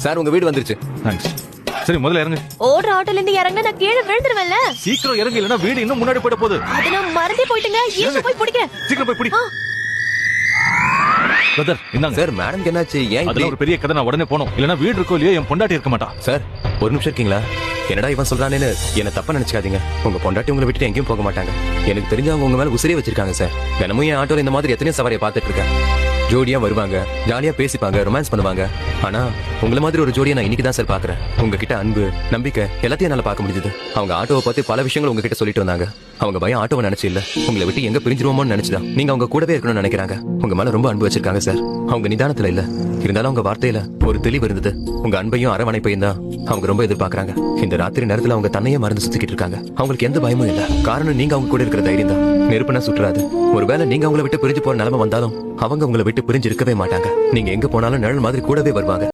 Sir உங்க வீடு வந்துருச்சு. தேங்க்ஸ். சரி முதல்ல இறங்கு. ஓடுற ஆட்டோல இருந்து இறங்க நான் கீழே விழுந்துருவேன்ல. சீக்கிரம் இறங்கு, இல்லனா வீடு இன்னும் முன்னாடி போயிட போகுது. அது நான் மறந்தே போயிட்டேங்க. ஏன் போய் பிடிக்க? சீக்கிரம் போய் பிடி. பிரதர் இந்தாங்க. சார் மேடம்க்கு என்னாச்சு? ஏன் அதெல்லாம் ஒரு பெரிய கதை, நான் உடனே போணும். இல்லனா வீடு இருக்கோ இல்லையோ என் பொண்டாட்டி இருக்க மாட்டா. சார் ஒரு நிமிஷம் இருக்கீங்களா? என்னடா இவன் சொல்றானேன்னு என்ன தப்பா நினைச்சுக்காதீங்க. உங்க பொண்டாட்டி உங்களை விட்டுட்டு எங்கேயும் போக மாட்டாங்க. எனக்கு தெரிஞ்சவங்க உங்க மேல உசிரியே வச்சிருக்காங்க சார். தினமும் என் ஆட்டோல இந்த மாதிரி எத்தனையோ சவாரியை பார்த்துட்டு இருக்கேன். ஜோடியா வருவாங்க, ஜாலியா பேசிப்பாங்க, ரொமான்ஸ் பண்ணுவாங்க. ஆனா உங்களை மாதிரி ஒரு ஜோடியை நான் இன்னைக்கு தான் சார் பாக்குறேன். உங்ககிட்ட அன்பு, நம்பிக்கை எல்லாத்தையும் என்னால பார்க்க முடிஞ்சது. அவங்க ஆட்டோவை பார்த்து பல விஷயங்கள் உங்ககிட்ட சொல்லிட்டு வந்தாங்க. அவங்க பயம் ஆட்டோவை நினைச்சு இல்ல, உங்களை விட்டு எங்க பிரிஞ்சிருவோமோன்னு நினைச்சுதான். நீங்க அவங்க கூடவே இருக்கணும்னு நினைக்கிறாங்க. உங்க மேல ரொம்ப அன்பு வச்சிருக்காங்க சார். அவங்க நிதானத்துல இல்ல, இருந்தாலும் அவங்க வார்த்தையில ஒரு தெளிவு இருந்தது. உங்க அன்பையும் அரவணைப்பையும் தான் அவங்க ரொம்ப எதிர்பார்க்கறாங்க. இந்த ராத்திரி நேரத்துல அவங்க தன்னையே மறந்து சுத்திக்கிட்டு இருக்காங்க. அவங்களுக்கு எந்த பயமும் இல்ல. காரணம் நீங்க அவங்க கூட இருக்கிற தைரியம் தான். நெருப்புனா சுற்றாது. ஒருவேளை நீங்க அவங்களை விட்டு பிரிஞ்சு போற நிலைமை வந்தாலும் அவங்க உங்களை விட்டு பிரிஞ்சு இருக்கவே மாட்டாங்க. நீங்க எங்க போனாலும் நிழல் மாதிரி கூடவே வருவாங்க.